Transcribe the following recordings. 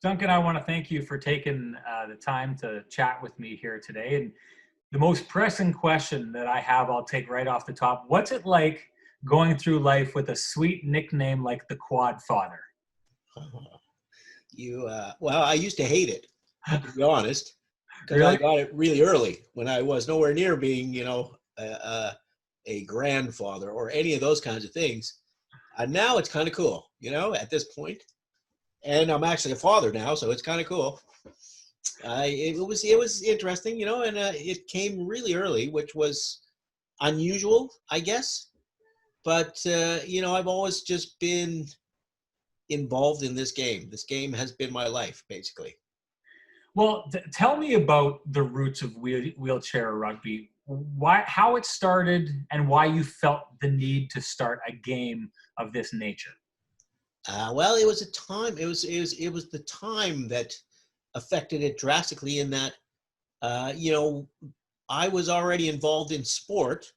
Duncan, I want to thank you for taking the time to chat with me here today. And the most pressing question that I have, I'll take right off the top. What's it like going through life with a sweet nickname like the Quadfather? Well, I used to hate it, to be honest, because I Really? got it really early when I was nowhere near being, a grandfather or any of those kinds of things. And now it's kind of cool, at this point. And I'm actually a father now, so it's kind of cool. It was interesting, and it came really early, which was unusual, I guess. But I've always just been involved in this game. This game has been my life, basically. Well, tell me about the roots of wheelchair rugby. Why, how it started, and why you felt the need to start a game of this nature. Well, it was a time. It was the time that affected it drastically. In that, I was already involved in sport,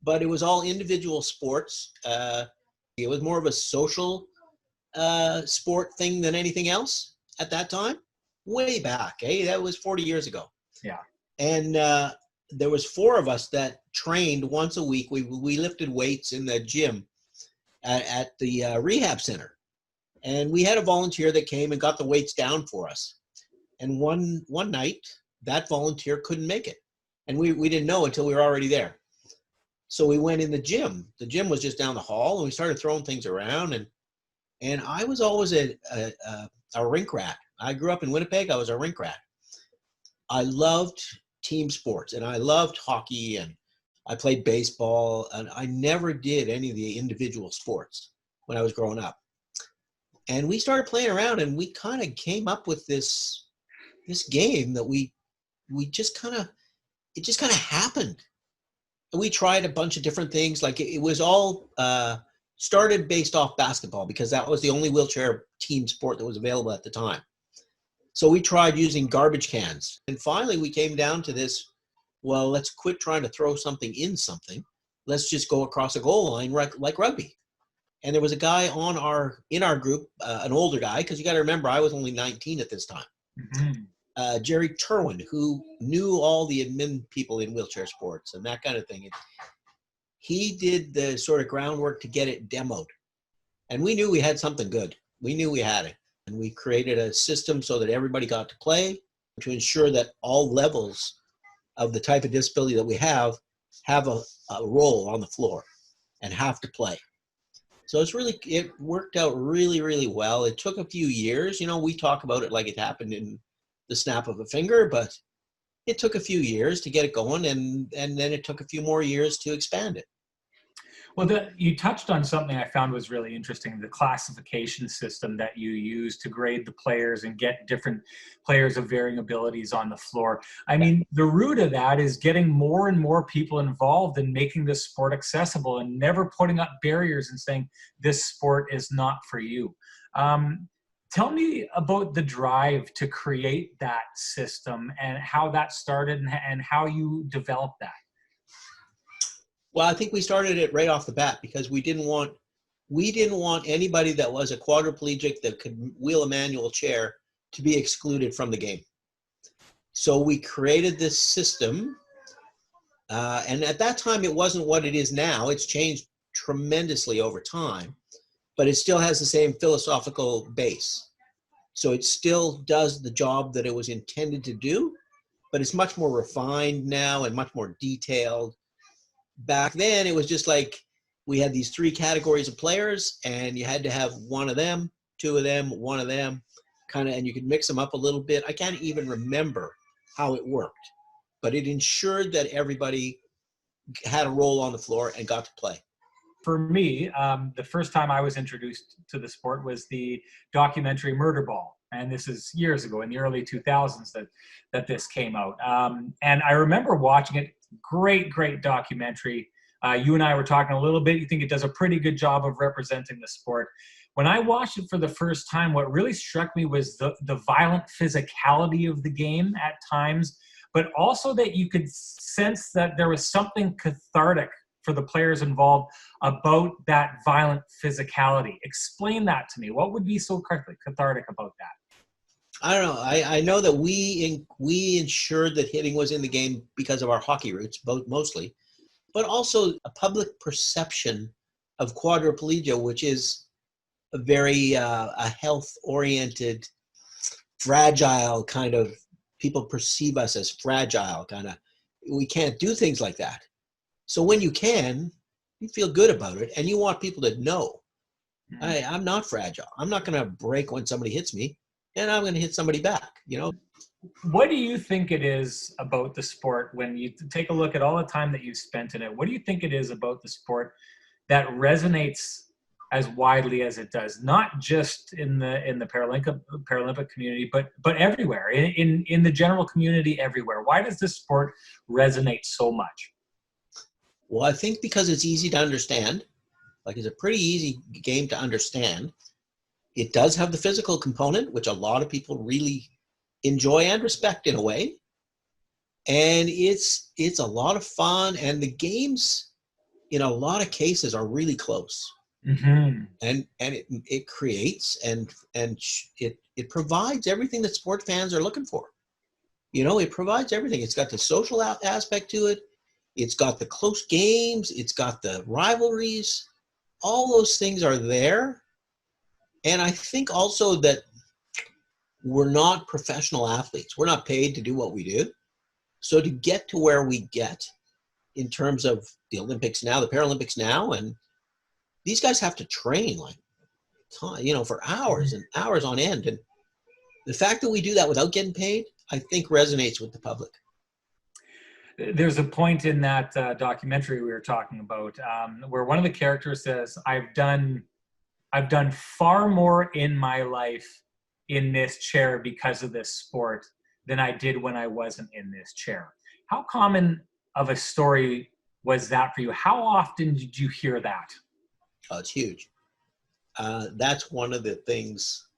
but it was all individual sports. It was more of a social sport thing than anything else at that time. Way back, that was 40 years ago. Yeah. And there was four of us that trained once a week. We lifted weights in the gym at the rehab center. And we had a volunteer that came and got the weights down for us. And one night, that volunteer couldn't make it. And we didn't know until we were already there. So we went in the gym. The gym was just down the hall, and we started throwing things around. And I was always a rink rat. I grew up in Winnipeg. I was a rink rat. I loved team sports, and I loved hockey, and I played baseball, and I never did any of the individual sports when I was growing up. And we started playing around, and we kind of came up with this game that we just kind of happened. And we tried a bunch of different things. Like it was all started based off basketball, because that was the only wheelchair team sport that was available at the time. So we tried using garbage cans. And finally we came down to this, well, let's quit trying to throw something in something. Let's just go across a goal line like rugby. And there was a guy in our group, an older guy, because you got to remember, I was only 19 at this time. Mm-hmm. Jerry Turwin, who knew all the admin people in wheelchair sports and that kind of thing. He did the sort of groundwork to get it demoed. And we knew we had something good. We knew we had it. And we created a system so that everybody got to play, to ensure that all levels of the type of disability that we have a role on the floor and have to play. So it worked out really, really well. It took a few years. We talk about it like it happened in the snap of a finger, but it took a few years to get it going, and then it took a few more years to expand it. Well, you touched on something I found was really interesting, the classification system that you use to grade the players and get different players of varying abilities on the floor. I mean, the root of that is getting more and more people involved in making this sport accessible and never putting up barriers and saying, this sport is not for you. Tell me about the drive to create that system and how that started and how you developed that. Well, I think we started it right off the bat because we didn't want anybody that was a quadriplegic that could wheel a manual chair to be excluded from the game. So we created this system, and at that time it wasn't what it is now. It's changed tremendously over time, but it still has the same philosophical base. So it still does the job that it was intended to do, but it's much more refined now and much more detailed. Back then, it was just like we had these three categories of players, and you had to have one of them, two of them, one of them, and you could mix them up a little bit. I can't even remember how it worked, but it ensured that everybody had a role on the floor and got to play. For me, the first time I was introduced to the sport was the documentary Murder Ball. And this is years ago, in the early 2000s that this came out. And I remember watching it. Great documentary. You and I were talking a little bit. You think it does a pretty good job of representing the sport. When I watched it for the first time, what really struck me was the violent physicality of the game at times, but also that you could sense that there was something cathartic for the players involved about that violent physicality. Explain that to me. What would be so cathartic about that? I don't know. I know that we ensured that hitting was in the game because of our hockey roots, both mostly, but also a public perception of quadriplegia, which is a very a health-oriented, fragile kind of. People perceive us as fragile, kind of. We can't do things like that. So when you can, you feel good about it, and you want people to know, I'm not fragile. I'm not going to break when somebody hits me, and I'm going to hit somebody back. What do you think it is about the sport when you take a look at all the time that you've spent in it? What do you think it is about the sport that resonates as widely as it does, not just in the Paralympic community, but everywhere, in the general community everywhere? Why does this sport resonate so much? Well, I think because it's easy to understand. Like, it's a pretty easy game to understand. It does have the physical component, which a lot of people really enjoy and respect in a way. And it's a lot of fun, and the games in a lot of cases are really close. Mm-hmm. And it creates and it provides everything that sport fans are looking for. It provides everything. It's got the social aspect to it. It's got the close games. It's got the rivalries. All those things are there. And I think also that we're not professional athletes. We're not paid to do what we do. So to get to where we get in terms of the Olympics now, the Paralympics now, and these guys have to train for hours and hours on end. And the fact that we do that without getting paid, I think resonates with the public. There's a point in that documentary we were talking about where one of the characters says, I've done far more in my life in this chair because of this sport than I did when I wasn't in this chair. How common of a story was that for you? How often did you hear that? Oh, it's huge. That's one of the things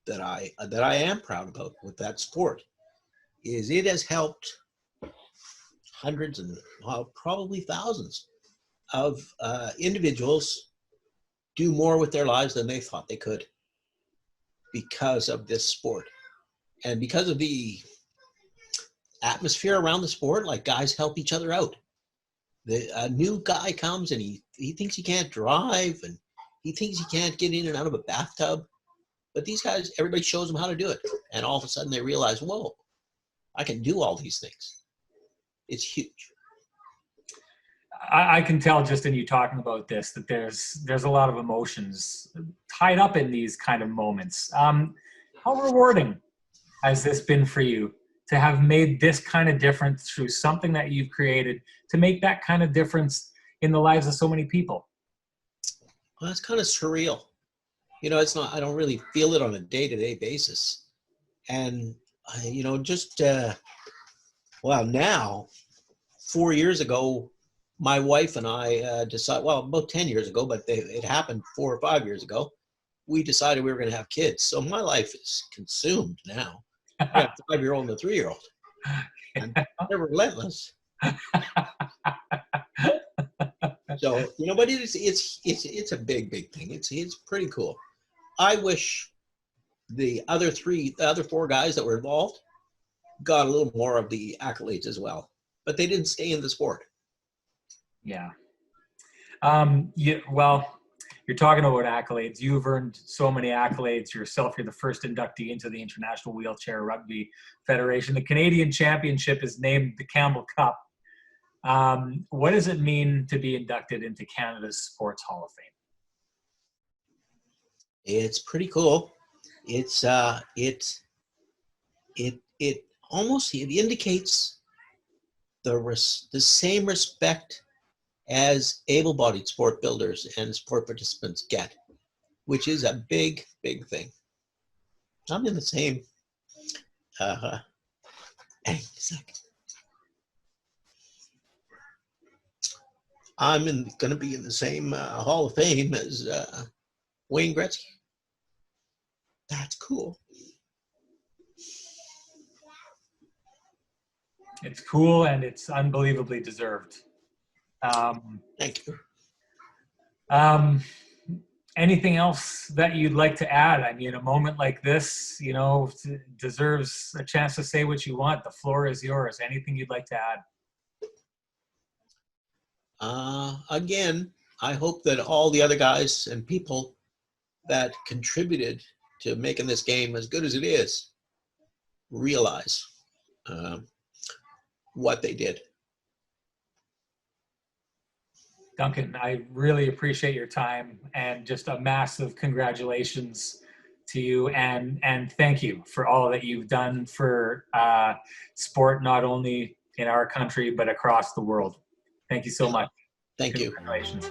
that I am proud about with that sport, is it has helped hundreds and probably thousands of individuals do more with their lives than they thought they could because of this sport. And because of the atmosphere around the sport, like, guys help each other out. A new guy comes and he thinks he can't drive, and he thinks he can't get in and out of a bathtub. But these guys, everybody shows them how to do it. And all of a sudden they realize, whoa, I can do all these things. It's huge. I can tell just in you talking about this that there's a lot of emotions tied up in these kind of moments. How rewarding has this been for you to have made this kind of difference through something that you've created, to make that kind of difference in the lives of so many people? Well, it's kind of surreal. It's not, I don't really feel it on a day-to-day basis. And, now, 4 years ago, my wife and I decided, well, about 10 years ago, but it happened 4 or 5 years ago, we decided we were going to have kids. So my life is consumed now. I got a 5-year-old and a 3-year-old. And they're relentless. So, but it's a big thing. It's pretty cool. I wish the other 4 guys that were involved got a little more of the accolades as well, but they didn't stay in the sport. Yeah. Well, you're talking about accolades. You've earned so many accolades yourself. You're the first inductee into the International Wheelchair Rugby Federation. The Canadian Championship is named the Campbell Cup. What does it mean to be inducted into Canada's Sports Hall of Fame? It's pretty cool. It's it almost indicates the same respect as able-bodied sport builders and sport participants get, which is a big thing. I'm in the same. Hang a second. I'm going to be in the same Hall of Fame as Wayne Gretzky. That's cool. It's cool, and it's unbelievably deserved. Thank you. anything else that you'd like to add? I mean, a moment like this, you know, deserves a chance to say what you want. The floor is yours. Anything you'd like to add? Again, I hope that all the other guys and people that contributed to making this game as good as it is realize what they did. Duncan, I really appreciate your time, and just a massive congratulations to you, and thank you for all that you've done for sport, not only in our country but across the world. Thank you so much. Thank you. Congratulations.